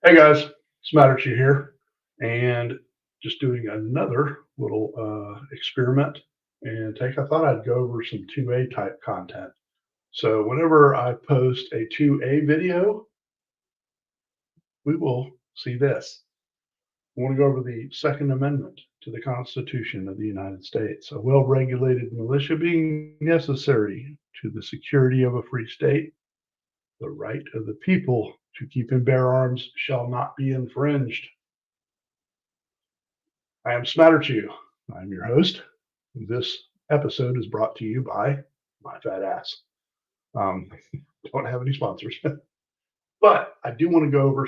Hey guys, Smatterchi here, and just doing another little experiment and take. I thought I'd go over some 2A type content. So whenever I post a 2A video, we will see this. I want to go over the Second Amendment to the Constitution of the United States. A well-regulated militia being necessary to the security of a free state, the right of the people to keep and bear arms shall not be infringed. I am Smatterchew. I'm your host. This episode is brought to you by my fat ass. Um, don't have any sponsors, but I do want to go over.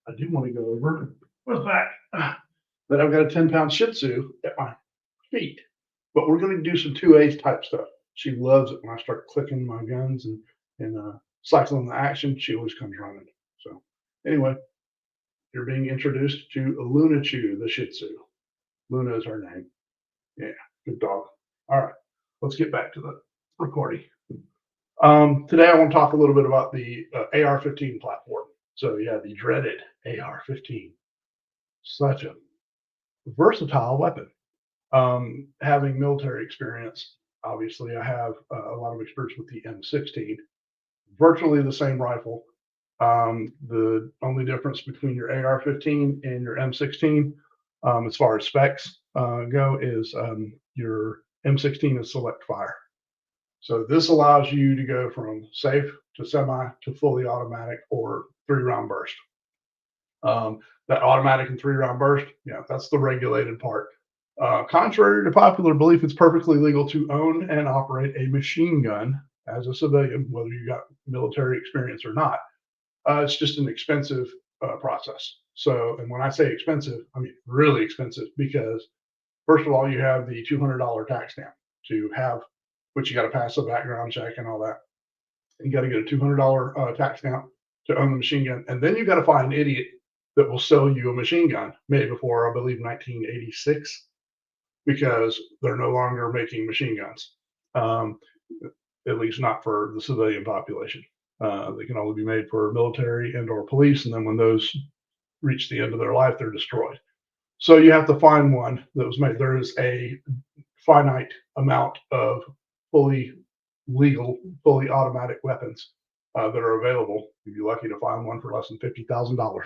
I do want to go over what's that? That I've got a 10-pound Shih Tzu at my feet, but we're going to do some 2A type stuff. She loves it when I start clicking my guns and cycling the action. She always comes running. So anyway, you're being introduced to Luna Chew, the Shih Tzu. Luna is her name. Yeah, good dog. All right, let's get back to the recording. Today I want to talk a little bit about the AR-15 platform. So yeah, the dreaded AR-15. Such a versatile weapon. Having military experience, obviously I have a lot of experience with the M16. Virtually the same rifle. The only difference between your AR-15 and your M16, as far as specs go, is your M16 is select fire. So this allows you to go from safe to semi to fully automatic or 3-round burst. That automatic and 3-round burst, yeah, that's the regulated part. Contrary to popular belief, it's perfectly legal to own and operate a machine gun as a civilian, whether you got military experience or not. It's just an expensive process. So, and when I say expensive, I mean really expensive because, first of all, you have the $200 tax stamp to have, which you got to pass a background check and all that. You got to get a $200 tax stamp to own the machine gun, and then you got to find an idiot that will sell you a machine gun made before, I believe, 1986, because they're no longer making machine guns, at least not for the civilian population. They can only be made for military and or police, and then when those reach the end of their life, they're destroyed. So you have to find one that was made. There is a finite amount of fully legal, fully automatic weapons that are available. You'd be lucky to find one for less than $50,000,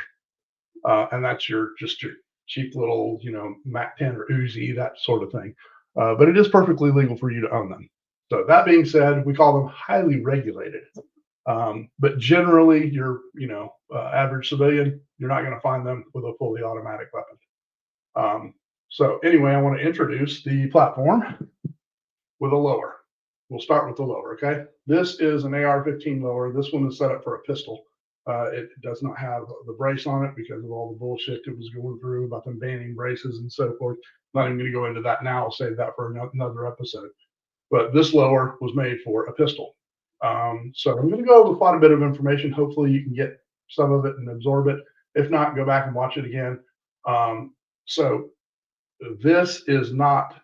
and that's just your cheap little, Mac 10 or Uzi, that sort of thing. But it is perfectly legal for you to own them. So that being said, we call them highly regulated. But generally, your average civilian, you're not going to find them with a fully automatic weapon. So anyway, I want to introduce the platform with a lower. We'll start with the lower, okay? This is an AR-15 lower. This one is set up for a pistol. It does not have the brace on it because of all the bullshit that was going through about them banning braces and so forth. I'm not even going to go into that now. I'll save that for another episode. But this lower was made for a pistol. So I'm going to go over quite a bit of information. Hopefully you can get some of it and absorb it. If not, go back and watch it again. So this is not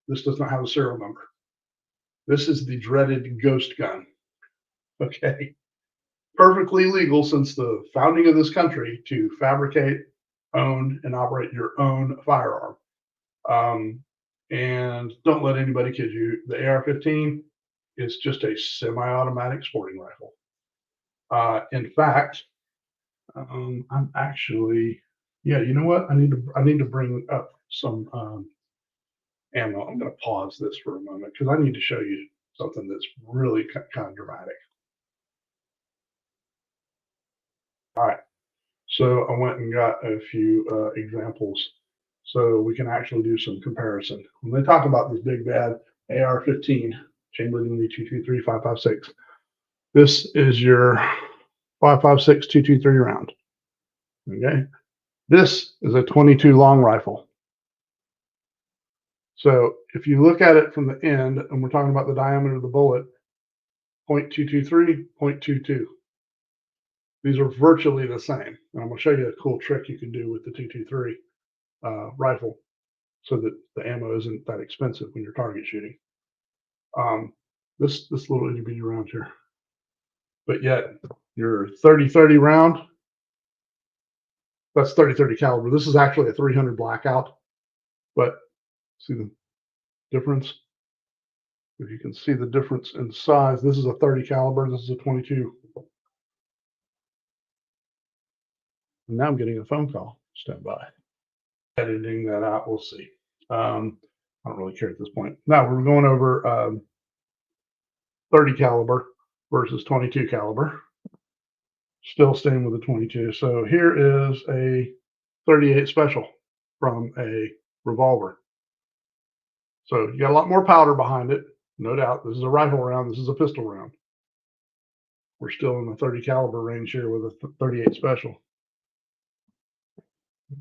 this does not have a serial number. This is the dreaded ghost gun. Okay. Perfectly legal since the founding of this country to fabricate, own, and operate your own firearm. And don't let anybody kid you. The AR-15 is just a semi-automatic sporting rifle. In fact, I'm actually, yeah. You know what? I need to bring up some ammo. I'm going to pause this for a moment because I need to show you something that's really kind of dramatic. All right. So I went and got a few examples so we can actually do some comparison. When they talk about this big bad AR-15 chambered in the 223 5.56, this is your 5.56 223 round. Okay. This is a 22 long rifle. So if you look at it from the end, and we're talking about the diameter of the bullet, 0.223, 0.22. These are virtually the same. And I'm going to show you a cool trick you can do with the 223 rifle so that the ammo isn't that expensive when you're target shooting. This little itty bitty round here, but yet your 30-30 round. That's 30-30 caliber. This is actually a 300 blackout, but see the difference? If you can see the difference in size, this is a 30 caliber, this is a 22. And now I'm getting a phone call. Stand by. Editing that out, we'll see. I don't really care at this point. Now we're going over 30 caliber versus 22 caliber. Still staying with the 22. So here is a 38 special from a revolver. So you got a lot more powder behind it, no doubt. This is a rifle round. This is a pistol round. We're still in the 30 caliber range here with a 38 special.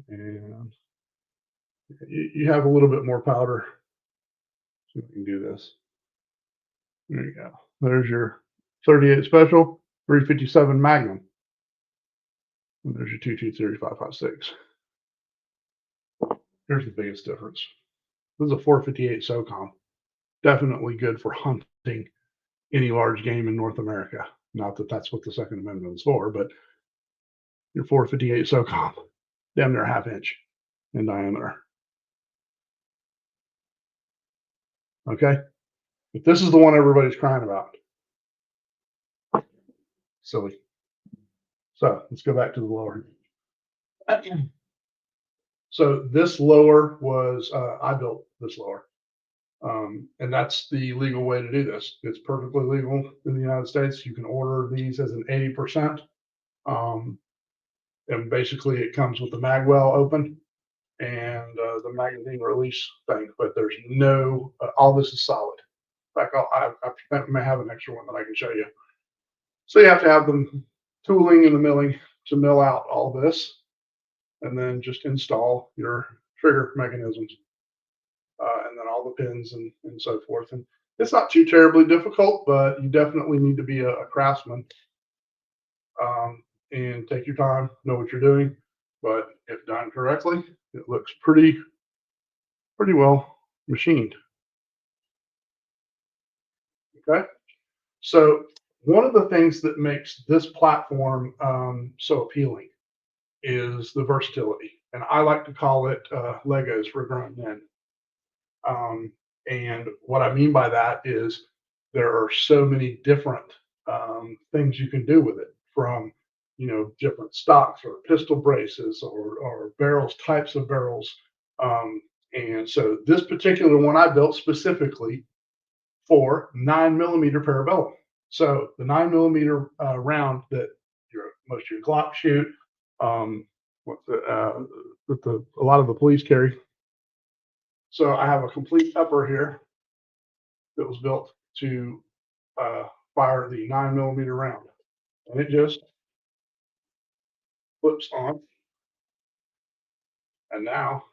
And you have a little bit more powder. So we can do this. There you go. There's your 38 special, 357 Magnum. And there's your 223 5.56. Here's the biggest difference. This is a 458 SOCOM. Definitely good for hunting any large game in North America. Not that that's what the Second Amendment is for, but your 458 SOCOM, damn near a ½ inch in diameter. Okay? But this is the one everybody's crying about. Silly. So let's go back to the lower. So this lower was, I built this lower. And that's the legal way to do this. It's perfectly legal in the United States. You can order these as an 80%. And basically it comes with the mag well open and the magazine release thing, but there's no, all this is solid. In fact, I may have an extra one that I can show you. So you have to have the tooling and the milling to mill out all this and then just install your trigger mechanisms. And then all the pins and so forth. And it's not too terribly difficult, but you definitely need to be a craftsman and take your time, know what you're doing. But if done correctly, it looks pretty well machined. Okay. So one of the things that makes this platform so appealing is the versatility. And I like to call it Legos for grown men. And what I mean by that is there are so many different things you can do with it, from different stocks or pistol braces or barrels, types of barrels. And so this particular one I built specifically for 9mm parabellum. So the 9mm round that most of your Glock shoot, that a lot of the police carry. So I have a complete upper here that was built to fire the 9mm round, and it just flips on. And now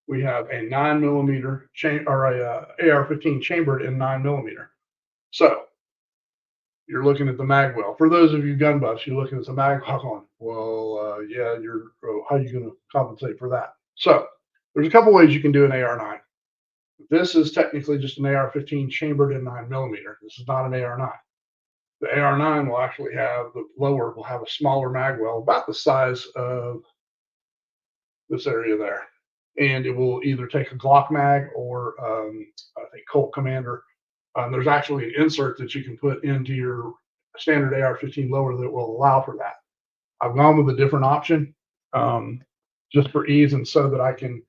we have a 9mm or a AR15 chambered in 9mm. So you're looking at the mag well. For those of you gun buffs, you're looking at the mag well going, well, yeah, how are you going to compensate for that? So there's a couple ways you can do an AR9. This is technically just an AR15 chambered in 9mm. This is not an AR9. The AR9 will actually have, the lower will have a smaller mag well, about the size of this area there. And it will either take a Glock mag or I think Colt Commander. There's actually an insert that you can put into your standard AR15 lower that will allow for that. I've gone with a different option just for ease, and so that I can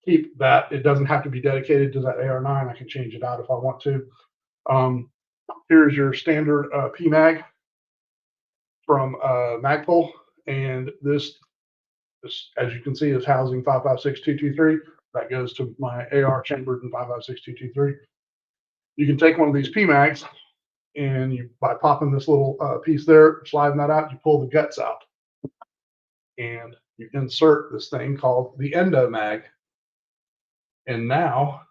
keep that. It doesn't have to be dedicated to that AR9. I can change it out if I want to. Here's your standard PMag from Magpul, and this, as you can see, is housing 5.56 That goes to my AR chambered in 5.56 You can take one of these PMags, and by popping this little piece there, sliding that out, you pull the guts out, and you insert this thing called the endo mag. And now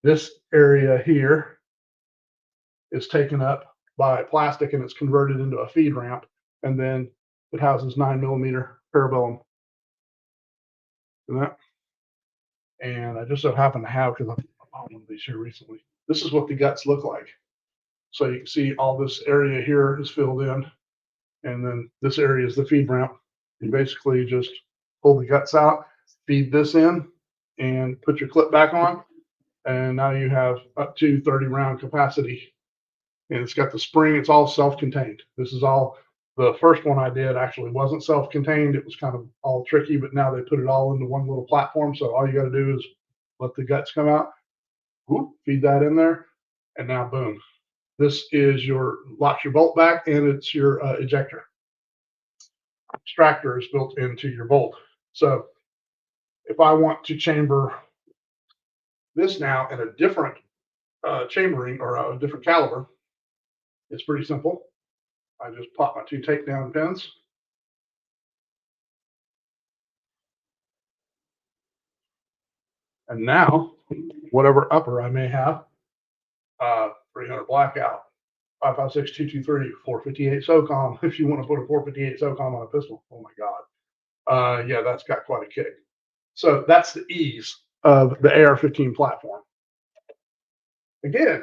this area here is taken up by plastic and it's converted into a feed ramp, and then it houses 9mm parabellum. And I just so happen to have, because I bought one of these here recently, this is what the guts look like. So you can see all this area here is filled in, and then this area is the feed ramp. You basically just pull the guts out, feed this in, and put your clip back on, and now you have up to 30 round capacity. And it's got the spring, it's all self-contained. This is all, the first one I did actually wasn't self-contained. It was kind of all tricky, but now they put it all into one little platform. So all you got to do is let the guts come out, whoop, feed that in there, and now boom. This is your, locks your bolt back, and it's your ejector. Extractor is built into your bolt. So if I want to chamber this now in a different chambering or a different caliber, it's pretty simple. I just pop my 2 takedown pins. And now, whatever upper I may have, 300 blackout, 5.56, 223, 458 SOCOM. If you want to put a 458 SOCOM on a pistol, oh my God. Yeah, that's got quite a kick. So that's the ease of the AR-15 platform. Again,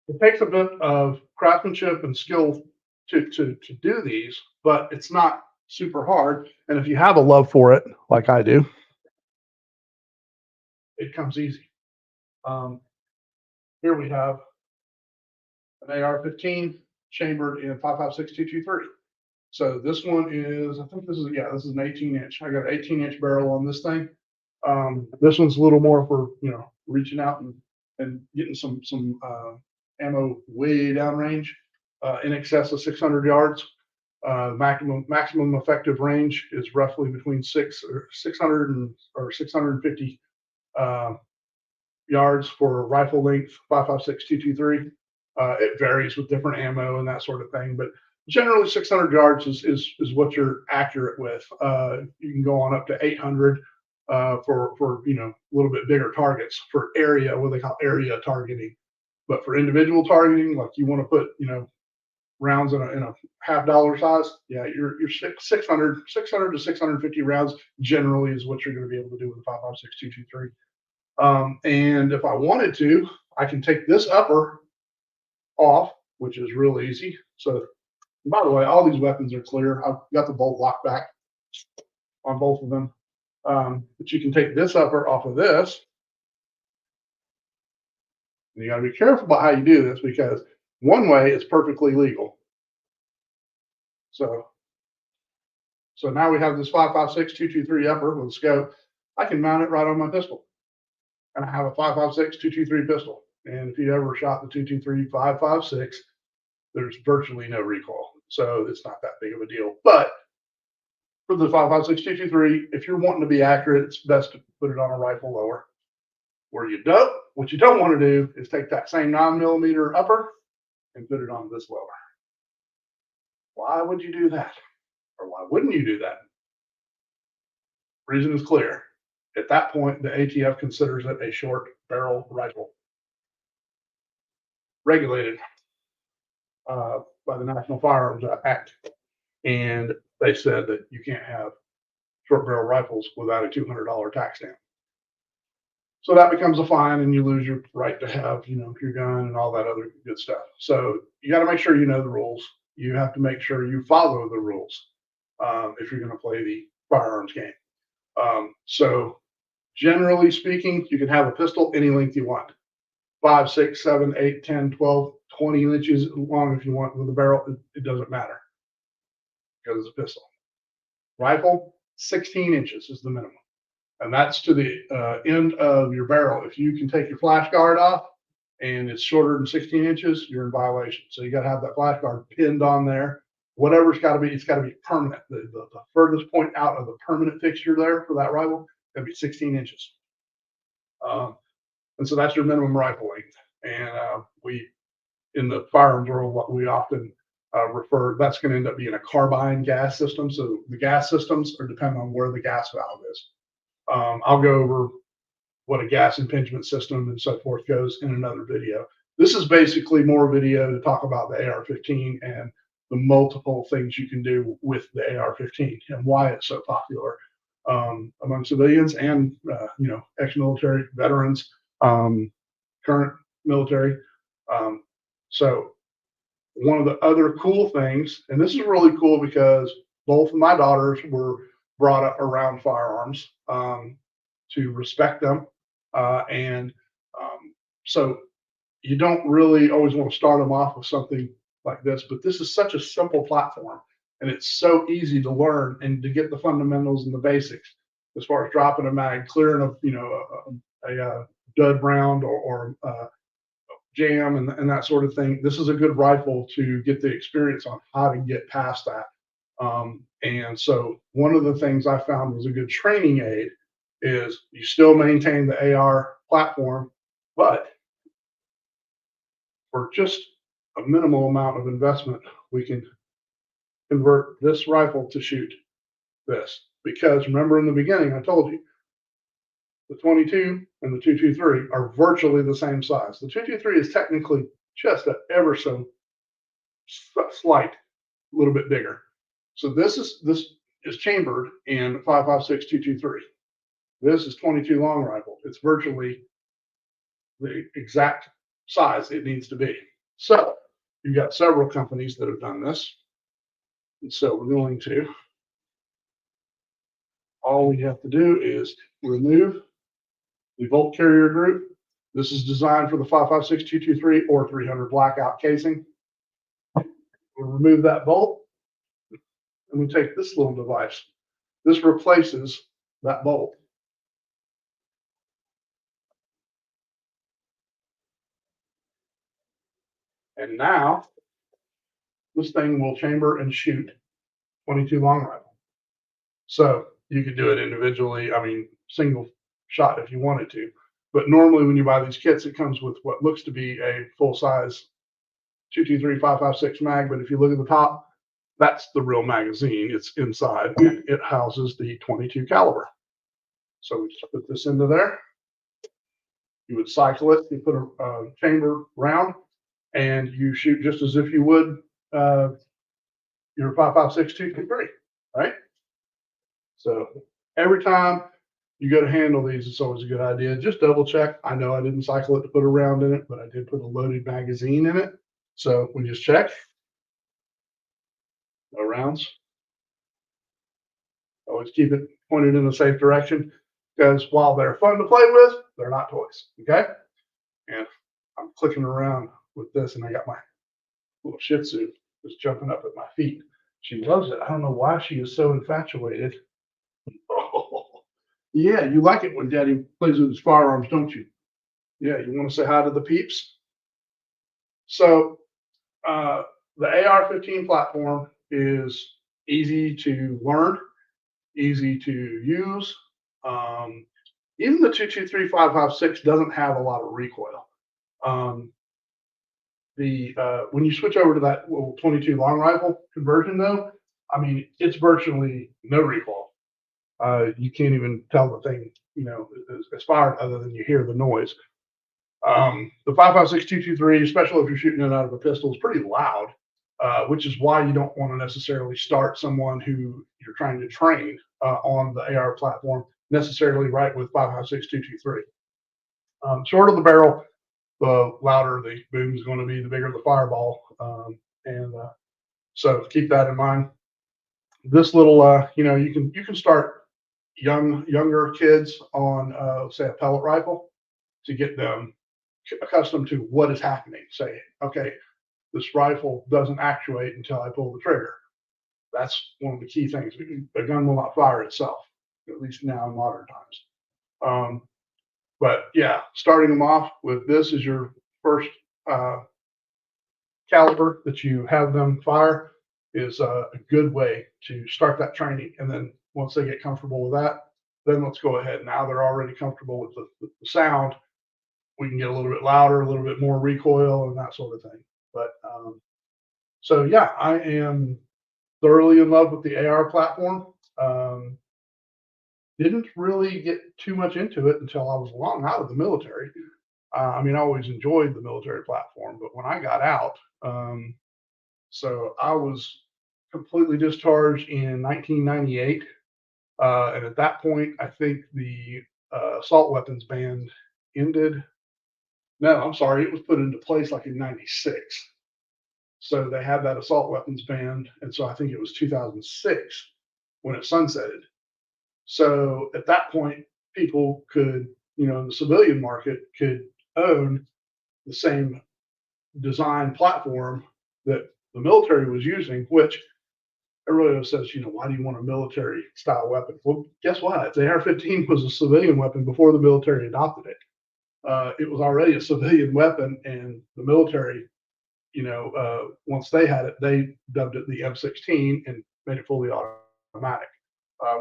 it takes a bit of craftsmanship and skill to do these, but it's not super hard. And if you have a love for it, like I do, it comes easy. Here we have an AR-15 chambered in 5.56 So this one is, I think this is, yeah, this is an 18-inch. I got an 18-inch barrel on this thing. This one's a little more for, reaching out and getting some ammo way downrange, in excess of 600 yards. Maximum effective range is roughly between 600 or 650 yards for rifle length, 5.56 223. It varies with different ammo and that sort of thing, but generally 600 yards is what you're accurate with. You can go on up to 800 for a little bit bigger targets for area, what they call area targeting. But for individual targeting, like you want to put rounds in a $50 size, yeah, you're 600 to 650 rounds generally is what you're going to be able to do with a 5.56 223. And if I wanted to, I can take this upper off, which is real easy. So, by the way, all these weapons are clear. I've got the bolt locked back on both of them. But you can take this upper off of this. And you got to be careful about how you do this, because one way is perfectly legal. So now we have this 5.56 223 upper with a scope. I can mount it right on my pistol. And I have a 5.56 223 pistol. And if you ever shot the 223 5.56, there's virtually no recoil. So it's not that big of a deal. But for the 5.56 223, if you're wanting to be accurate, it's best to put it on a rifle lower. What you don't want to do is take that same 9mm upper and put it on this lower. Why would you do that? Or why wouldn't you do that? Reason is clear. At that point, the ATF considers it a short barrel rifle, regulated by the National Firearms Act. And they said that you can't have short barrel rifles without a $200 tax stamp. So that becomes a fine, and you lose your right to have, your gun and all that other good stuff. So you got to make sure you know the rules. You have to make sure you follow the rules if you're going to play the firearms game. So generally speaking, you can have a pistol any length you want. 5, 6, 7, 8, 10, 12, 20 inches long if you want with a barrel. It doesn't matter because it's a pistol. Rifle, 16 inches is the minimum. And that's to the end of your barrel. If you can take your flash guard off and it's shorter than 16 inches, you're in violation. So you got to have that flash guard pinned on there. Whatever's got to be, it's got to be permanent. The furthest point out of the permanent fixture there for that rifle, that'd be 16 inches. And so that's your minimum rifle length. And we, in the firearms world, what we often refer, that's going to end up being a carbine gas system. So the gas systems are dependent on where the gas valve is. I'll go over what a gas impingement system and so forth goes in another video. This is basically more video to talk about the AR-15 and the multiple things you can do with the AR-15 and why it's so popular among civilians and ex-military veterans, current military. So one of the other cool things, and this is really cool because both of my daughters were brought up around firearms, to respect them. And so you don't really always want to start them off with something like this, but this is such a simple platform and it's so easy to learn and to get the fundamentals and the basics as far as dropping a mag, clearing a dud round or jam and that sort of thing. This is a good rifle to get the experience on how to get past that. And so one of the things I found was a good training aid is you still maintain the AR platform, but for just a minimal amount of investment, we can convert this rifle to shoot this. Because remember in the beginning, I told you the 22 and the 223 are virtually the same size. The 223 is technically just an ever so slight, a little bit bigger. So this is chambered in 5.56 223. This is 22 long rifle. It's virtually the exact size it needs to be. So you've got several companies that have done this. And so we're going to, all we have to do is remove the bolt carrier group. This is designed for the 5.56 223 or 300 blackout casing. We'll remove that bolt and we take this little device. This replaces that bolt. And now this thing will chamber and shoot 22 long rifle. So you could do it individually, I mean, single shot if you wanted to. But normally when you buy these kits, it comes with what looks to be a full size 223 5.56 mag. But if you look at the top, that's the real magazine. It's inside and it houses the 22 caliber. So we just put this into there. You would cycle it, you put a chamber round, and you shoot just as if you would your 5.56 223, right? So every time you go to handle these, it's always a good idea. Just double check. I know I didn't cycle it to put a round in it, but I did put a loaded magazine in it. So we just check. No rounds. Always keep it pointed in a safe direction because while they're fun to play with, they're not toys. Okay. And I'm clicking around with this, and I got my little Shih Tzu just jumping up at my feet. She loves it. I don't know why she is so infatuated. Oh, yeah, you like it when Daddy plays with his firearms, don't you? Yeah, you want to say hi to the peeps? So the AR15 platform is easy to learn, easy to use. Even the 223 5.56 doesn't have a lot of recoil. When you switch over to that little 22 long rifle conversion, though, I mean, it's virtually no recoil. You can't even tell the thing, is fired other than you hear the noise. The 5.56 223, especially if you're shooting it out of a pistol, is pretty loud, which is why you don't want to necessarily start someone who you're trying to train on the AR platform necessarily right with 5.56 223. Shorter the barrel, the louder the boom is going to be, the bigger the fireball. So keep that in mind. This little, you can start younger kids on, say, a pellet rifle to get them accustomed to what is happening. Say, okay, this rifle doesn't actuate until I pull the trigger. That's one of the key things. The gun will not fire itself, at least now in modern times. But yeah, starting them off with this is your first caliber that you have them fire is a good way to start that training. And then once they get comfortable with that, then let's go ahead. Now they're already comfortable with the sound. We can get a little bit louder, a little bit more recoil, and that sort of thing. But so yeah, I am thoroughly in love with the AR platform. Didn't really get too much into it until I was long out of the military. I mean, I always enjoyed the military platform, but when I got out, so I was completely discharged in 1998. And at that point, I think the assault weapons ban ended. No, I'm sorry, it was put into place like in '96. So they had that assault weapons ban, and so I think it was 2006 when it sunsetted. So at that point, people could, in the civilian market, could own the same design platform that the military was using, which everybody says, why do you want a military style weapon? Well, guess what? The AR-15 was a civilian weapon before the military adopted it. It was already a civilian weapon, and the military, once they had it, they dubbed it the M16 and made it fully automatic,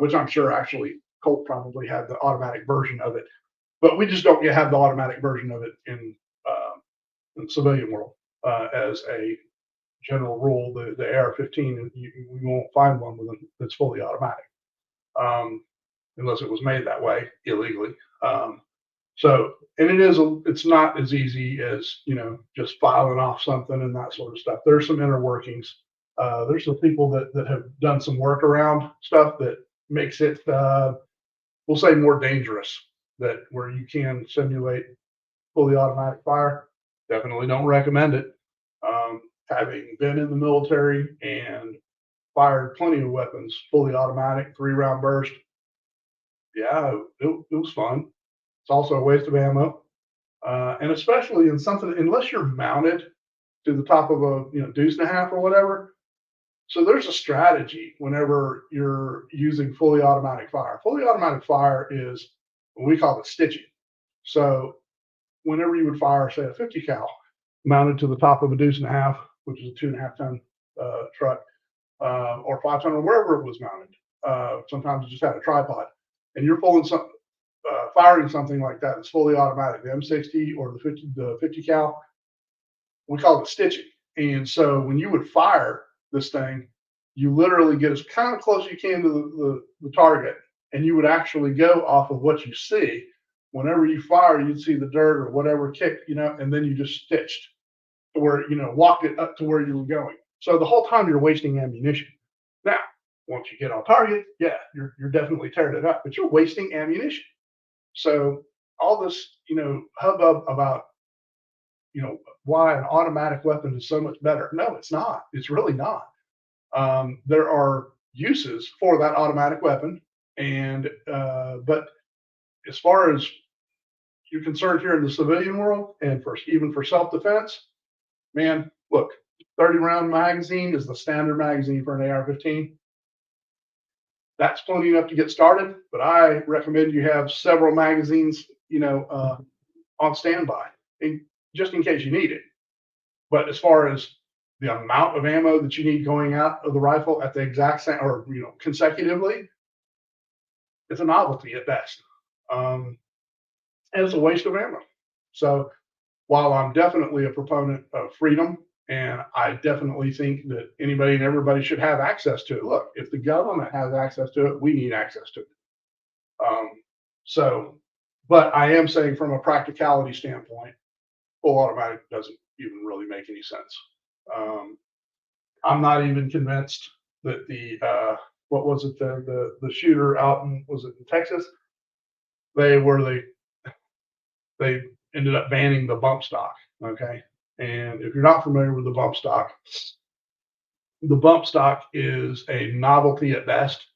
which I'm sure actually Colt probably had the automatic version of it, but we just don't yet have the automatic version of it in the civilian world as a general rule. The AR-15, you won't find one that's fully automatic unless it was made that way illegally. So, and it's not as easy as, just filing off something and that sort of stuff. There's some inner workings. There's some people that have done some workaround stuff that makes it, we'll say, more dangerous, that where you can simulate fully automatic fire. Definitely don't recommend it. Having been in the military and fired plenty of weapons, fully automatic, 3-round burst, yeah, it was fun. It's also a waste of ammo, and especially in something, unless you're mounted to the top of a deuce and a half or whatever. So there's a strategy whenever you're using fully automatic fire. Fully automatic fire is what we call it stitching. So whenever you would fire, say, a 50 cal mounted to the top of a deuce and a half, which is a 2.5 ton truck, or 5 ton, or wherever it was mounted. Sometimes it just had a tripod, and you're pulling firing something like that that's fully automatic, the M60 or the 50 cal. We call it stitching. And so when you would fire this thing, you literally get as kind of close as you can to the target, and you would actually go off of what you see. Whenever you fire, you'd see the dirt or whatever kicked, and then you just stitched to where, walked it up to where you were going. So the whole time you're wasting ammunition. Now, once you get on target, yeah, you're definitely tearing it up, but you're wasting ammunition. So all this, hubbub about, why an automatic weapon is so much better. No, it's not. It's really not. There are uses for that automatic weapon, and but as far as you're concerned here in the civilian world, and even for self-defense, man, look, 30-round magazine is the standard magazine for an AR-15. That's plenty enough to get started, but I recommend you have several magazines, on standby, just in case you need it. But as far as the amount of ammo that you need going out of the rifle at the exact same, or consecutively, it's a novelty at best, and it's a waste of ammo. So while I'm definitely a proponent of freedom, and I definitely think that anybody and everybody should have access to it. Look, if the government has access to it, we need access to it. So, but I am saying from a practicality standpoint, full automatic doesn't even really make any sense. I'm not even convinced that what was it, the shooter out was it in Texas? They ended up banning the bump stock. Okay, and if you're not familiar with the bump stock is a novelty at best.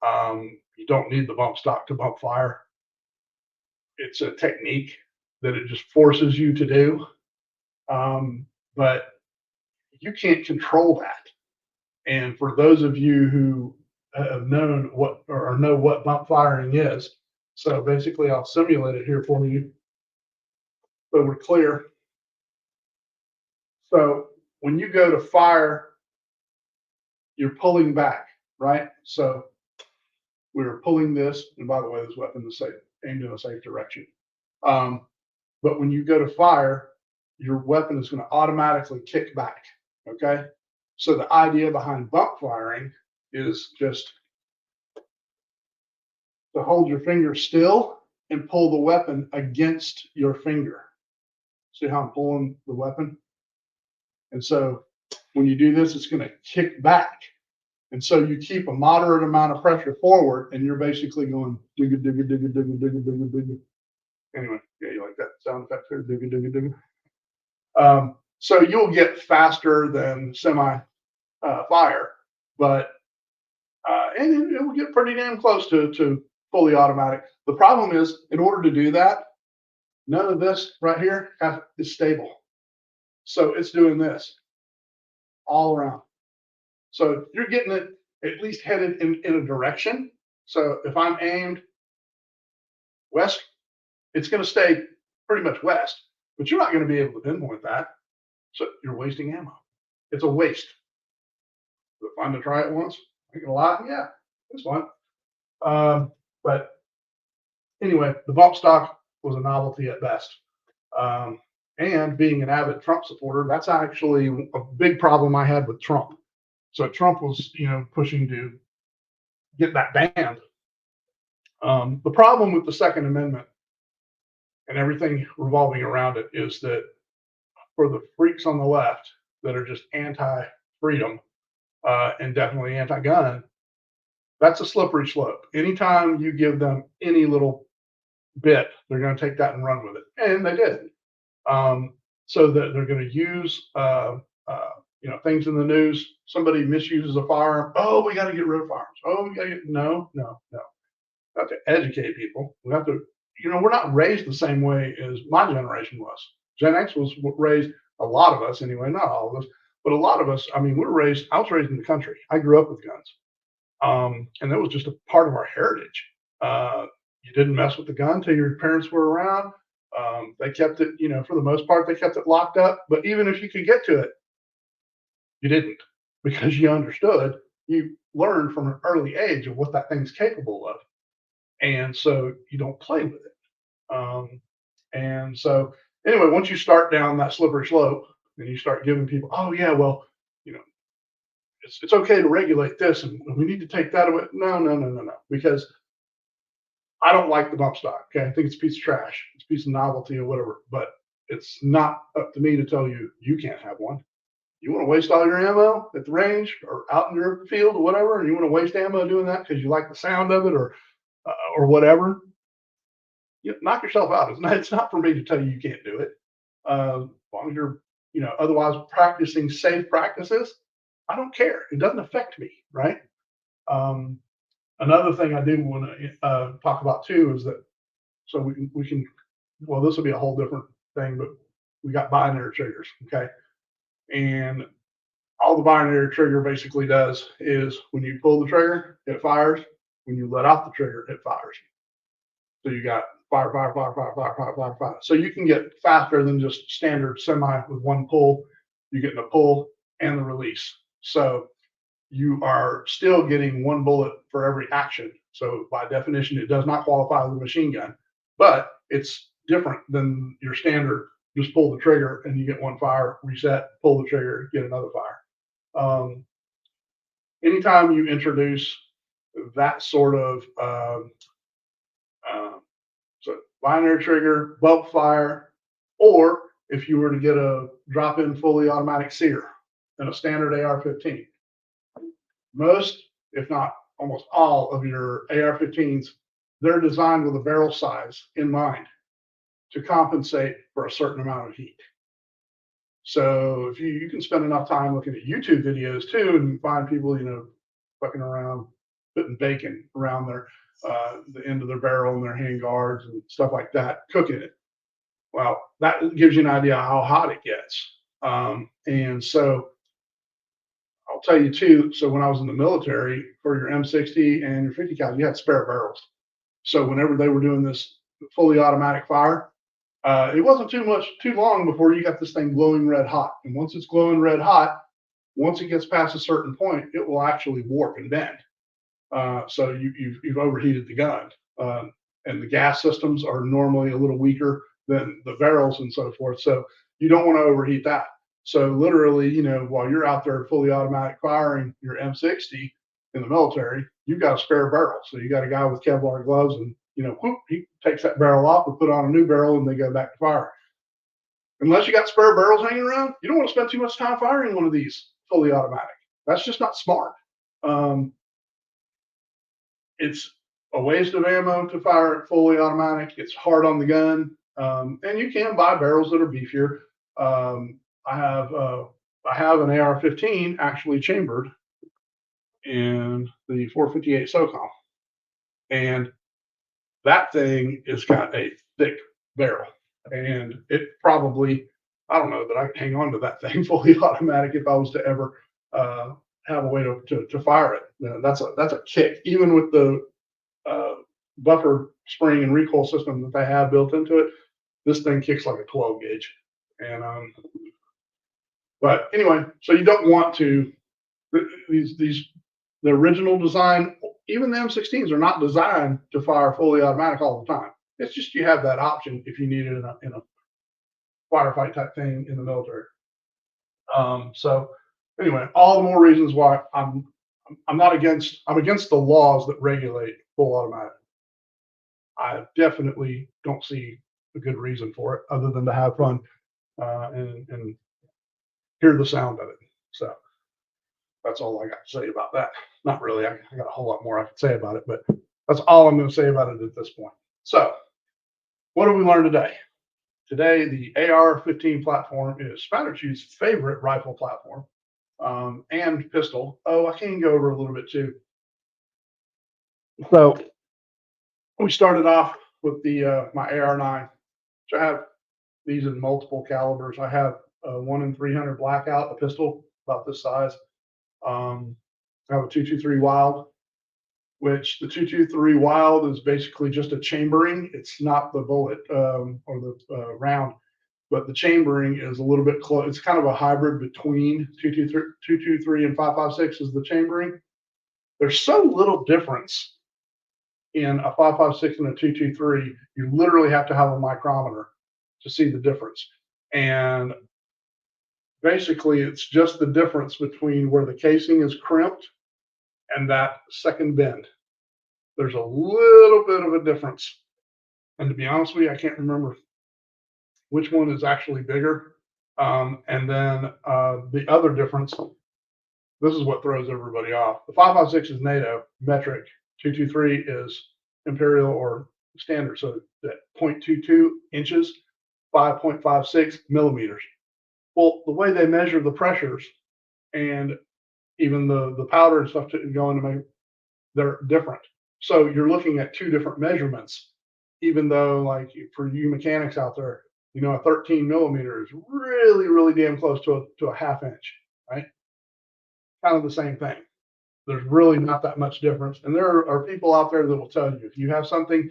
You don't need the bump stock to bump fire. It's a technique that it just forces you to do, but you can't control that. And for those of you who have known what or know what bump firing is, so basically I'll simulate it here for you so we're clear. So when you go to fire, you're pulling back, right? So we're pulling this, and by the way, this weapon is safe, aimed in a safe direction. But when you go to fire, your weapon is going to automatically kick back. Okay. So the idea behind bump firing is just to hold your finger still and pull the weapon against your finger. See how I'm pulling the weapon? And so when you do this, it's going to kick back. And so you keep a moderate amount of pressure forward, and you're basically going digga, digga, digga, digga, digga, digga, digga. Anyway, yeah, you like that sound effect there? Dooga dooga dooga. So you'll get faster than semi fire, but and it will get pretty damn close to fully automatic. The problem is, in order to do that, none of this right here is stable. So it's doing this all around. So you're getting it at least headed in a direction. So if I'm aimed west, it's going to stay pretty much west, but you're not going to be able to pinpoint that. So you're wasting ammo. It's a waste. Is it fun to try it once? Ain't gonna lie, yeah, it's fun. But anyway, the bump stock was a novelty at best. Um, and being an avid Trump supporter, that's actually a big problem I had with Trump. So Trump was, pushing to get that banned. The problem with the Second Amendment and everything revolving around it is that for the freaks on the left that are just anti-freedom and definitely anti-gun, that's a slippery slope. Anytime you give them any little bit, they're going to take that and run with it, and they did. So that they're going to use, things in the news. Somebody misuses a firearm. Oh, we got to get rid of firearms. Oh, we got to get no. We have to educate people. We have to, we're not raised the same way as my generation was. Gen X was raised, a lot of us anyway, not all of us, but a lot of us. I mean, I was raised in the country. I grew up with guns. And that was just a part of our heritage. You didn't mess with the gun till your parents were around. They kept it, for the most part, they kept it locked up. But even if you could get to it, you didn't, because you understood. You learned from an early age of what that thing's capable of, and so you don't play with it. And so, anyway, once you start down that slippery slope, and you start giving people, oh yeah, well, you know, it's okay to regulate this, and we need to take that away. No, because I don't like the bump stock. Okay, I think it's a piece of trash. It's a piece of novelty or whatever. But it's not up to me to tell you you can't have one. You want to waste all your ammo at the range or out in your field or whatever, and you want to waste ammo doing that because you like the sound of it or whatever. Knock yourself out. It's not for me to tell you you can't do it. As long as you're otherwise practicing safe practices, I don't care. It doesn't affect me, right? Um, Another thing I do want to talk about too is that so we can well, this will be a whole different thing, but we got binary triggers, okay? And all the binary trigger basically does is when you pull the trigger, it fires. When you let off the trigger, it fires. So you got fire, fire, fire, fire, fire, fire, fire, fire. So you can get faster than just standard semi with one pull. You're getting a pull and the release. So you are still getting one bullet for every action. So by definition, it does not qualify as a machine gun, but it's different than your standard. Just pull the trigger and you get one fire, reset, pull the trigger, get another fire. Anytime you introduce that sort of uh, so binary trigger, bump fire, or if you were to get a drop-in fully automatic sear and a standard AR-15, most, if not almost all of your AR-15s, they're designed with a barrel size in mind to compensate for a certain amount of heat. So if you can spend enough time looking at YouTube videos too, and find people, fucking around, putting bacon around the end of their barrel and their hand guards and stuff like that, cooking it. Well, that gives you an idea how hot it gets. And so I'll tell you too. So when I was in the military, for your M60 and your 50 cal, you had spare barrels. So whenever they were doing this fully automatic fire, it wasn't too long before you got this thing glowing red hot. And once it's glowing red hot, once it gets past a certain point, it will actually warp and bend. So you've overheated the gun. And the gas systems are normally a little weaker than the barrels and so forth. So you don't want to overheat that. So literally, while you're out there fully automatic firing your M60 in the military, you've got a spare barrel. So you got a guy with Kevlar gloves and, whoop, he takes that barrel off and put on a new barrel and they go back to fire. Unless you got spare barrels hanging around, you don't want to spend too much time firing one of these fully automatic. That's just not smart. It's a waste of ammo to fire it fully automatic. It's hard on the gun, and you can buy barrels that are beefier. Um, I have uh, I have an AR-15 actually chambered in the 458 SOCOM, and that thing has got a thick barrel, and it probably, I don't know that I could hang on to that thing fully automatic if I was to ever uh, have a way to fire it. That's a kick, even with the uh, buffer spring and recoil system that they have built into it. This thing kicks like a 12 gauge, and but anyway, so you don't want to these the original design, even the M16s are not designed to fire fully automatic all the time. It's just you have that option if you need it in a firefight type thing in the military. So anyway, all the more reasons why I'm not against I'm against the laws that regulate full automatic. I definitely don't see a good reason for it other than to have fun and hear the sound of it. So that's all I got to say about that. Not really. I got a whole lot more I could say about it, but that's all I'm going to say about it at this point. So, what did we learn today? Today, the AR-15 platform is Spatterchu's favorite rifle platform and pistol. Oh, I can go over a little bit too. So, we started off with the my AR9, which I have these in multiple calibers. I have a 1 in 300 blackout, a pistol about this size. I have a 223 Wild, which the 223 Wild is basically just a chambering. It's not the bullet or the round, but the chambering is a little bit close. It's kind of a hybrid between 223 and 5.56 is the chambering. There's so little difference in a 5.56 and a 223. You literally have to have a micrometer to see the difference. And basically, it's just the difference between where the casing is crimped and that second bend. There's a little bit of a difference. And to be honest with you, I can't remember which one is actually bigger. And then the other difference, this is what throws everybody off. The 5.56 is NATO metric, 223 is imperial or standard. So that 0.22 inches, 5.56 millimeters. Well, the way they measure the pressures and even the powder and stuff to go into make, they're different. So you're looking at two different measurements, even though like for you mechanics out there, you know, a 13 millimeter is really, really damn close to a half inch, right? Kind of the same thing. There's really not that much difference. And there are people out there that will tell you if you have something,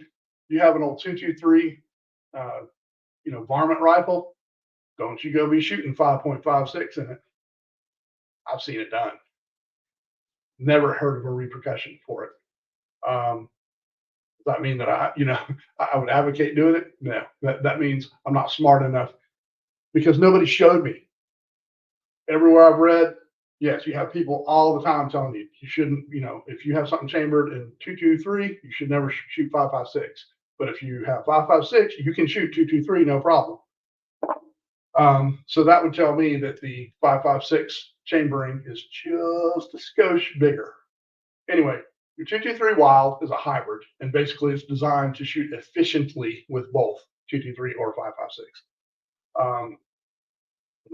you have an old 223, varmint rifle, don't you go be shooting 5.56 in it. I've seen it done. Never heard of a repercussion for it. Does that mean that I would advocate doing it? No, that means I'm not smart enough because nobody showed me. Everywhere I've read, yes, you have people all the time telling you shouldn't, if you have something chambered in 223, you should never shoot 5.56. But if you have 5.56, you can shoot 223, no problem. So that would tell me that the 5.56 chambering is just a skosh bigger. Anyway, your 223 Wild is a hybrid, and basically it's designed to shoot efficiently with both 223 or 5.56.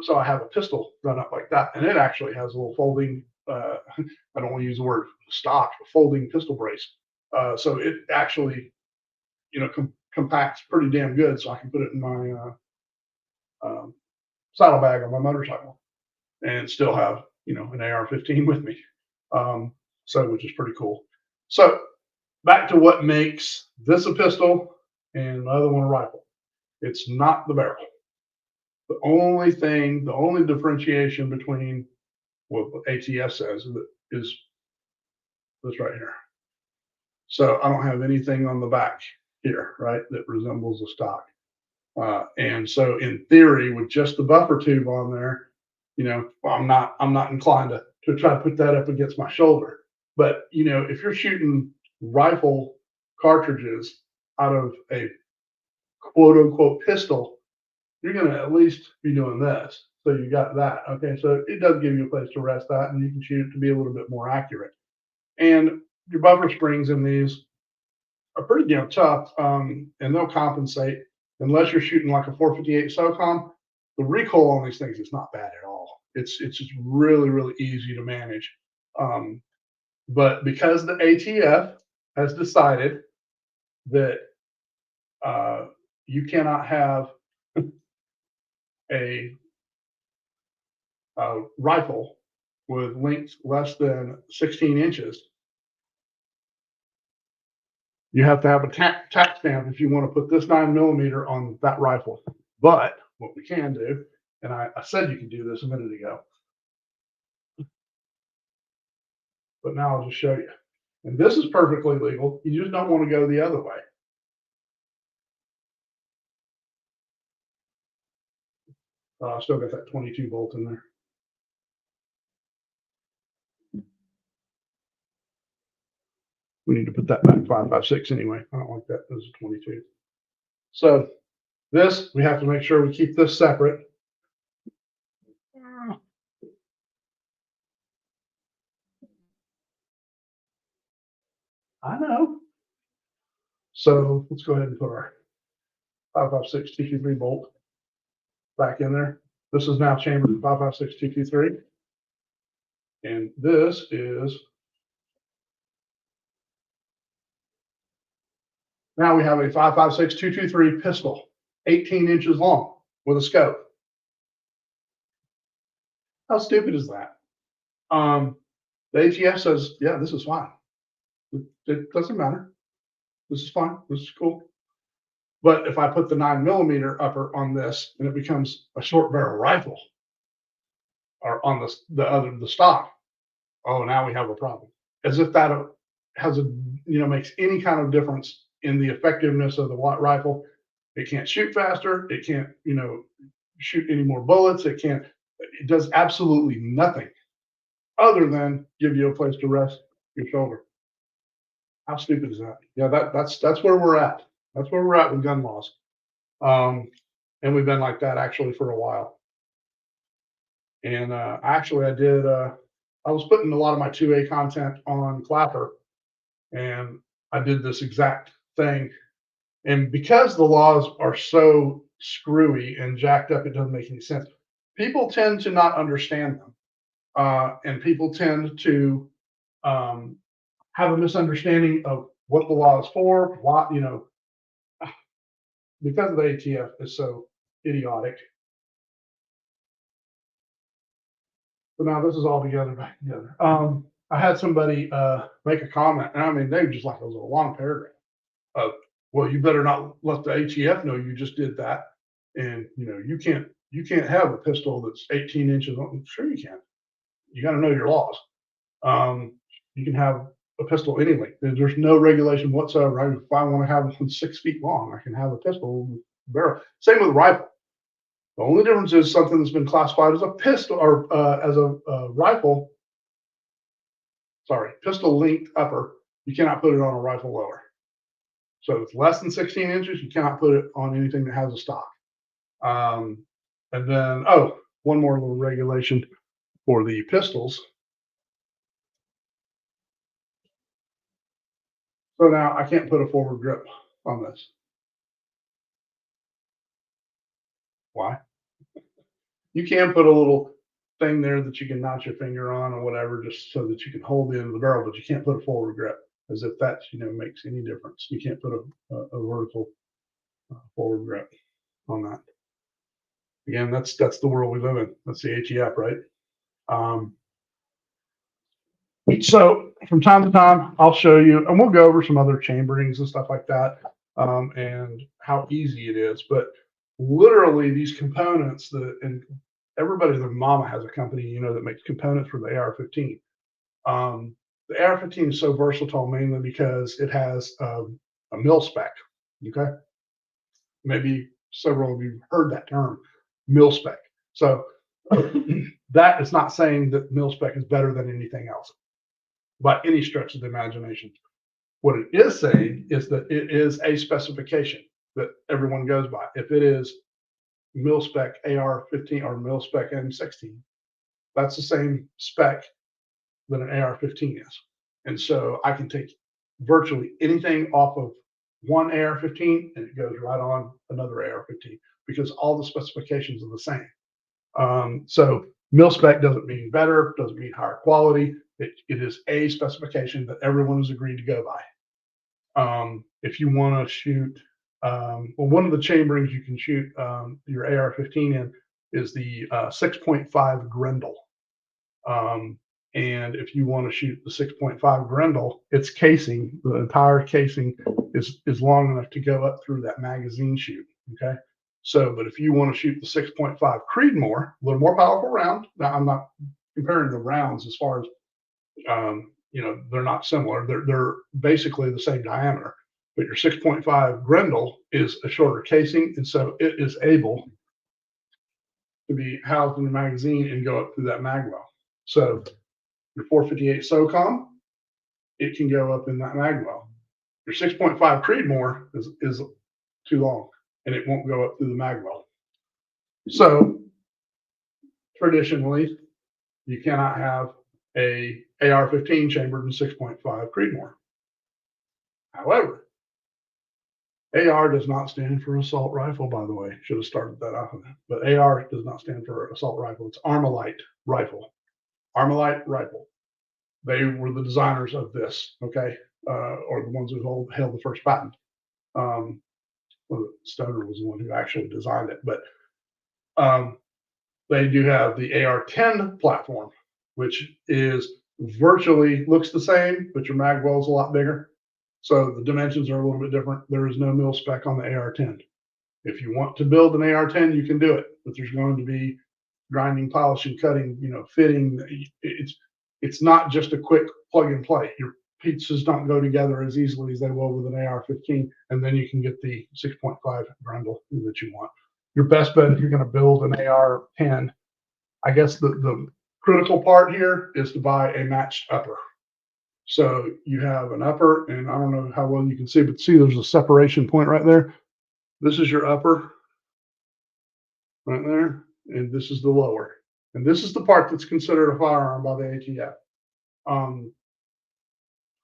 So I have a pistol run up like that, and it actually has a little folding. I don't want to use the word stock, a folding pistol brace. So it actually, compacts pretty damn good. So I can put it in my saddlebag on my motorcycle and still have, an AR-15 with me. So which is pretty cool. So back to what makes this a pistol and the other one a rifle. It's not the barrel. The only differentiation between what ATS says is this right here. So I don't have anything on the back here, right, that resembles a stock. And so in theory, with just the buffer tube on there, I'm not inclined to try to put that up against my shoulder. But if you're shooting rifle cartridges out of a quote unquote pistol, you're going to at least be doing this. So you got that. Okay. So it does give you a place to rest that, and you can shoot it to be a little bit more accurate. And your buffer springs in these, are pretty damn tough, and they'll compensate unless you're shooting like a 458 SOCOM. The recoil on these things is not bad at all. It's just really really easy to manage. Um, but because the ATF has decided that uh, you cannot have a, a rifle with length less than 16 inches, you have to have a tack stamp if you want to put this 9mm on that rifle. But what we can do, and I said you could do this a minute ago, but now I'll just show you. And this is perfectly legal. You just don't want to go the other way. I still got that 22 bolt in there. We need to put that back 5.56 anyway. I don't like that. This is 22. So this, we have to make sure we keep this separate. I know. So let's go ahead and put our 5.56 T23 bolt back in there. This is now chambered 5.56 T23. And this is, now we have a 5.56 223 pistol, 18 inches long with a scope. How stupid is that? The ATF says, yeah, this is fine. It doesn't matter. This is fine. This is cool. But if I put the 9mm upper on this and it becomes a short barrel rifle, or on the stock, oh, now we have a problem. As if that has makes any kind of difference in the effectiveness of the rifle. It can't shoot faster. It can't, shoot any more bullets. It does absolutely nothing other than give you a place to rest your shoulder. How stupid is that? Yeah, that's where we're at. That's where we're at with gun laws. And we've been like that actually for a while. And actually, I was putting a lot of my 2A content on Clapper, and I did this exact thing. And because the laws are so screwy and jacked up, it doesn't make any sense. People tend to not understand them, and people tend to have a misunderstanding of what the law is for. Why, because the ATF is so idiotic. So now this is all back together. I had somebody make a comment, and I mean, they were just like a little long paragraph of, well, you better not let the ATF know you just did that. And, you can't have a pistol that's 18 inches long. Sure you can. You got to know your laws. You can have a pistol any length. There's no regulation whatsoever. If I want to have one 6 feet long, I can have a pistol with barrel. Same with a rifle. The only difference is something that's been classified as a pistol or as a rifle. Sorry, pistol length upper. You cannot put it on a rifle lower. So if it's less than 16 inches, you cannot put it on anything that has a stock. And then, one more little regulation for the pistols. So now I can't put a forward grip on this. Why? You can put a little thing there that you can notch your finger on or whatever, just so that you can hold the end of the barrel, but you can't put a forward grip, as if that makes any difference. You can't put a vertical forward grip on that. Again, that's the world we live in. That's the ATF, right? So from time to time, I'll show you, and we'll go over some other chamberings and stuff like that, and how easy it is. But literally, these components and everybody, their mama has a company, that makes components for the AR-15. The AR-15 is so versatile mainly because it has a mil spec. Okay, maybe several of you have heard that term, mil spec. So that is not saying that mil spec is better than anything else by any stretch of the imagination. What it is saying is that it is a specification that everyone goes by. If it is mil spec AR-15 or mil spec M16, that's the same spec that an AR-15 is. And so I can take virtually anything off of one AR-15 and it goes right on another AR-15 because all the specifications are the same. So mil spec doesn't mean better, doesn't mean higher quality. It is a specification that everyone has agreed to go by. If you want to shoot, well, one of the chamberings you can shoot your AR-15 in is the 6.5 Grendel. And if you want to shoot the 6.5 Grendel, its casing, the entire casing is long enough to go up through that magazine chute. Okay. So, but if you want to shoot the 6.5 Creedmoor, a little more powerful round. Now, I'm not comparing the rounds as far as, they're not similar. They're basically the same diameter, but your 6.5 Grendel is a shorter casing. And so it is able to be housed in the magazine and go up through that mag well. So your 458 SOCOM, it can go up in that mag well. Your 6.5 Creedmoor is too long and it won't go up through the mag well. So traditionally, you cannot have a AR-15 chambered in 6.5 Creedmoor. However, AR does not stand for assault rifle, by the way. Should have started that off. But AR does not stand for assault rifle. It's Armalite rifle. Armalite rifle. They were the designers of this, okay, or the ones who held the first patent. Well, Stoner was the one who actually designed it, but they do have the AR-10 platform, which is virtually looks the same, but your mag well is a lot bigger. So the dimensions are a little bit different. There is no mil spec on the AR-10. If you want to build an AR-10, you can do it, but there's going to be grinding, polishing, cutting, fitting. It's not just a quick plug and play. Your pizzas don't go together as easily as they will with an AR-15, and then you can get the 6.5 Grendel that you want. Your best bet if you're going to build an AR-10, I guess the critical part here is to buy a matched upper. So you have an upper, and I don't know how well you can see, but see there's a separation point right there. This is your upper right there, and this is the lower. And this is the part that's considered a firearm by the ATF.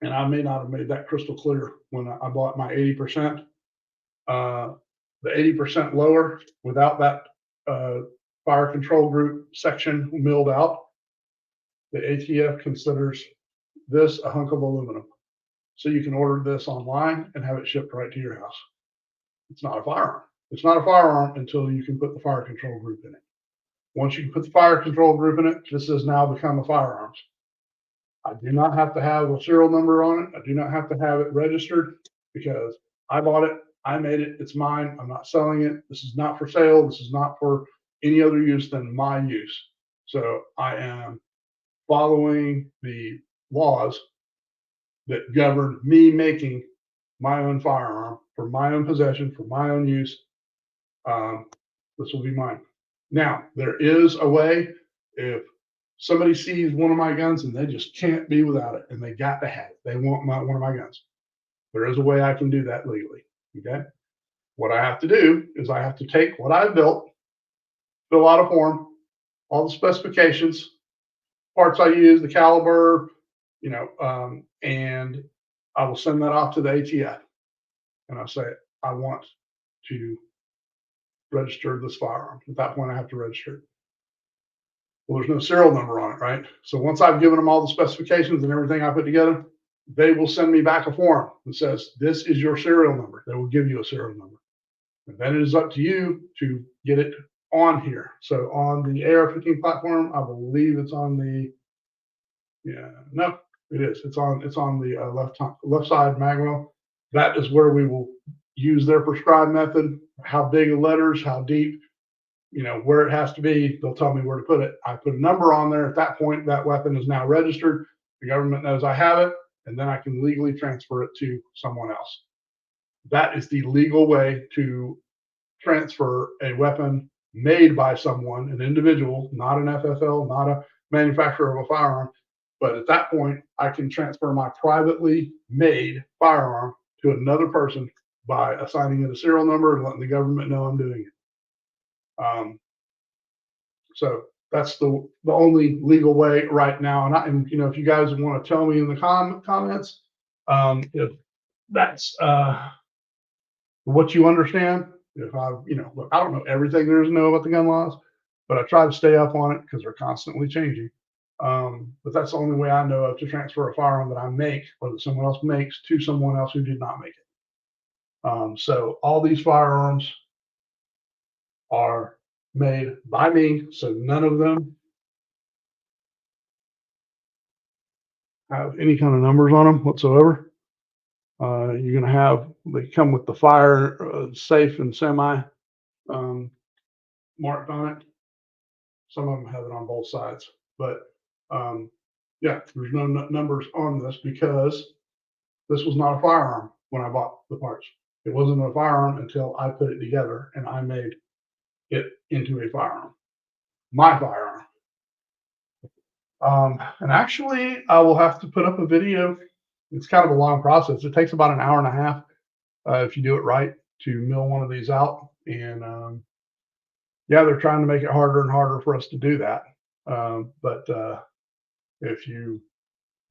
And I may not have made that crystal clear when I bought my 80%. The 80% lower without that fire control group section milled out, the ATF considers this a hunk of aluminum. So you can order this online and have it shipped right to your house. It's not a firearm. It's not a firearm until you can put the fire control group in it. Once you put the fire control group in it, this has now become a firearm. I do not have to have a serial number on it. I do not have to have it registered because I bought it. I made it. It's mine. I'm not selling it. This is not for sale. This is not for any other use than my use. So I am following the laws that govern me making my own firearm for my own possession, for my own use. This will be mine. Now, there is a way if somebody sees one of my guns and they just can't be without it and they got to have it. They want one of my guns. There is a way I can do that legally. Okay. What I have to do is I have to take what I built, fill out a form, all the specifications, parts I use, the caliber, and I will send that off to the ATF. And I say, I want to register this firearm. At that point, I have to register it. Well, there's no serial number on it, right? So once I've given them all the specifications and everything I put together, they will send me back a form that says, this is your serial number. They will give you a serial number. And then it is up to you to get it on here. So on the AR-15 platform, I believe it's on the, no, it is. It's on the left side magwell. That is where we will use their prescribed method. How big the letters, how deep, where it has to be. They'll tell me where to put it. I put a number on there. At that point, that weapon is now registered. The government knows I have it, and then I can legally transfer it to someone else. That is the legal way to transfer a weapon made by someone, an individual, not an FFL, not a manufacturer of a firearm. But at that point, I can transfer my privately made firearm to another person by assigning it a serial number and letting the government know I'm doing it. So that's the only legal way right now. And if you guys want to tell me in the comments, if that's what you understand. If I, look, I don't know everything there is to know about the gun laws, but I try to stay up on it because they're constantly changing. But that's the only way I know of to transfer a firearm that I make or that someone else makes to someone else who did not make it. So all these firearms are made by me, so none of them have any kind of numbers on them whatsoever. You're going to have, they come with the fire safe and semi um, marked on it. Some of them have it on both sides, but yeah, there's no numbers on this because this was not a firearm when I bought the parts. It wasn't a firearm until I put it together and I made it into a firearm, my firearm. And actually, I will have to put up a video. It's kind of a long process. It takes about an hour and a half if you do it right to mill one of these out. And yeah, they're trying to make it harder and harder for us to do that. But if you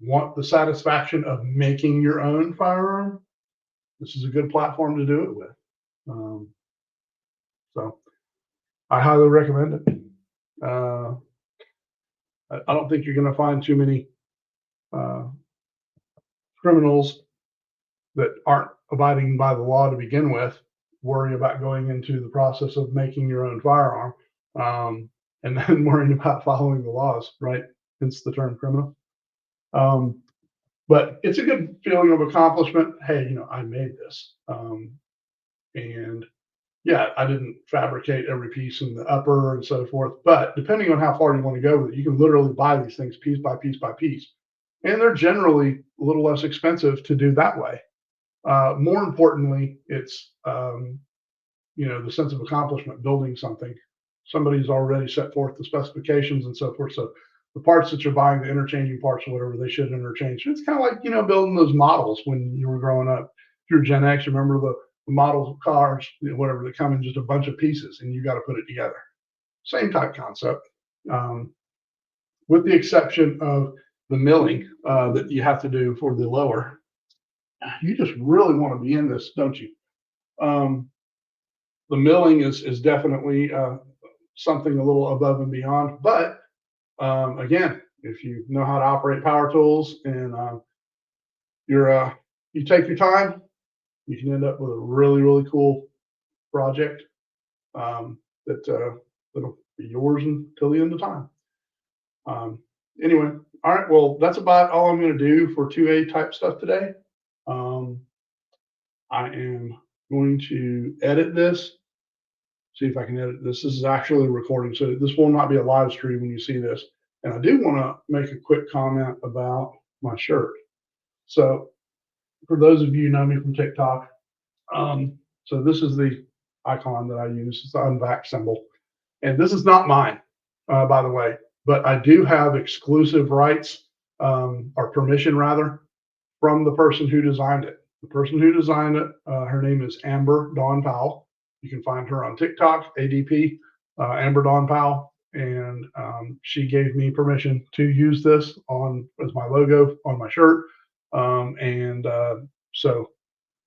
want the satisfaction of making your own firearm, this is a good platform to do it with. So I highly recommend it. I don't think you're going to find too many uh, criminals that aren't abiding by the law to begin with worry about going into the process of making your own firearm, and then worrying about following the laws, right? Hence the term criminal. But it's a good feeling of accomplishment. Hey, I made this. And yeah, I didn't fabricate every piece in the upper and so forth. But depending on how far you want to go with it, you can literally buy these things piece by piece by piece. And they're generally a little less expensive to do that way. More importantly, it's the sense of accomplishment building something. Somebody's already set forth the specifications and so forth. So the parts that you're buying, the interchanging parts or whatever, they should interchange. It's kind of like building those models when you were growing up. If you're Gen X, remember the models of cars, whatever, that come in just a bunch of pieces and you got to put it together. Same type concept, with the exception of the milling that you have to do for the lower. You just really want to be in this, don't you? The milling is definitely something a little above and beyond. But again, if you know how to operate power tools and you take your time, you can end up with a really, really cool project that'll be yours until the end of time. Anyway, all right. Well, that's about all I'm going to do for 2A type stuff today. I am going to edit this. See if I can edit this. This is actually a recording, so this will not be a live stream when you see this. And I do want to make a quick comment about my shirt. So for those of you who know me from TikTok, so this is the icon that I use. It's the unvax symbol. And this is not mine, by the way, but I do have exclusive rights, or permission rather, from the person who designed it. The person who designed it, her name is Amber Dawn Powell. You can find her on TikTok, ADP, Amber Dawn Powell, and she gave me permission to use this as my logo on my shirt. So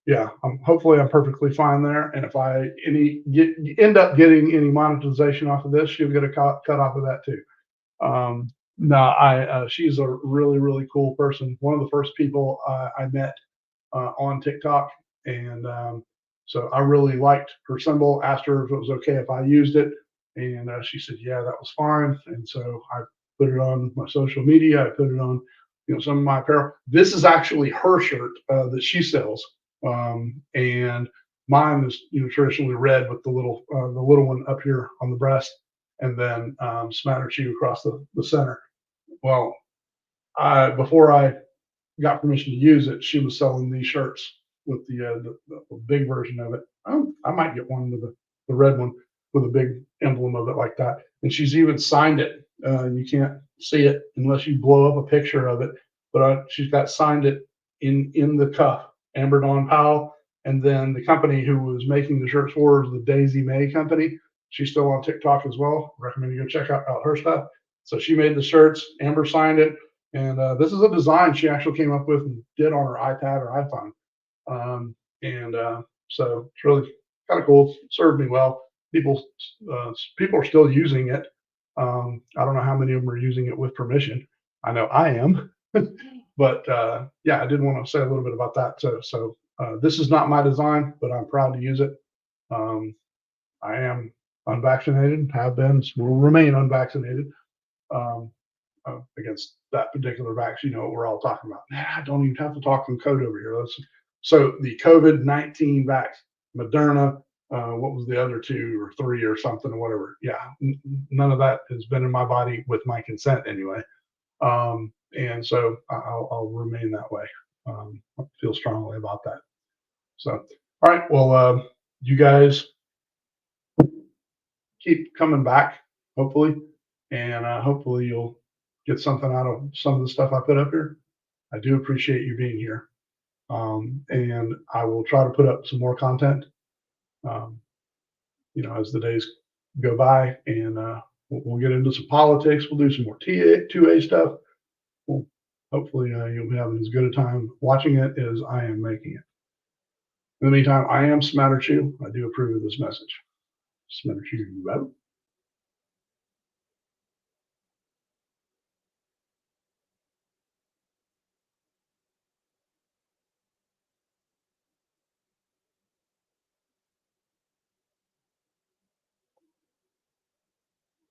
yeah, hopefully I'm perfectly fine there. And if I end up getting any monetization off of this, she'll get a cut off of that too. No, she's a really, really cool person. One of the first people I met on TikTok. And so I really liked her symbol, asked her if it was okay if I used it. And she said, yeah, that was fine. And so I put it on my social media. I put it on, some of my apparel. This is actually her shirt that she sells. And mine is, traditionally red with the little one up here on the breast and then smattered shoe across the center. Well, before I got permission to use it, she was selling these shirts with the big version of it. I might get one with the red one with a big emblem of it like that. And she's even signed it. You can't see it unless you blow up a picture of it, but she's got signed it in the cuff, Amber Dawn Powell. And then the company who was making the shirts for her is the Daisy May company. She's still on TikTok as well. Recommend you go check out her stuff. So she made the shirts. Amber signed it. And this is a design she actually came up with and did on her iPad or iPhone. So it's really kind of cool. Served me well. People people are still using it. I don't know how many of them are using it with permission. I know I am. But yeah, I did want to say a little bit about that. So this is not my design, but I'm proud to use it. Um, I am unvaccinated, have been, will remain unvaccinated um, against that particular vaccine. You know what we're all talking about. Man, I don't even have to talk in code over here. So the COVID-19 vax, Moderna, what was the other two or three or something or whatever? Yeah, none of that has been in my body with my consent anyway. And so I'll remain that way. I feel strongly about that. So, all right. Well, you guys keep coming back, hopefully, and hopefully you'll get something out of some of the stuff I put up here. I do appreciate you being here. And I will try to put up some more content, um, as the days go by, and we'll get into some politics. We'll do some more 2A stuff. Well, hopefully you'll be having as good a time watching it as I am making it. In the meantime, I am Smatterchew. I do approve of this message. Smatterchew out.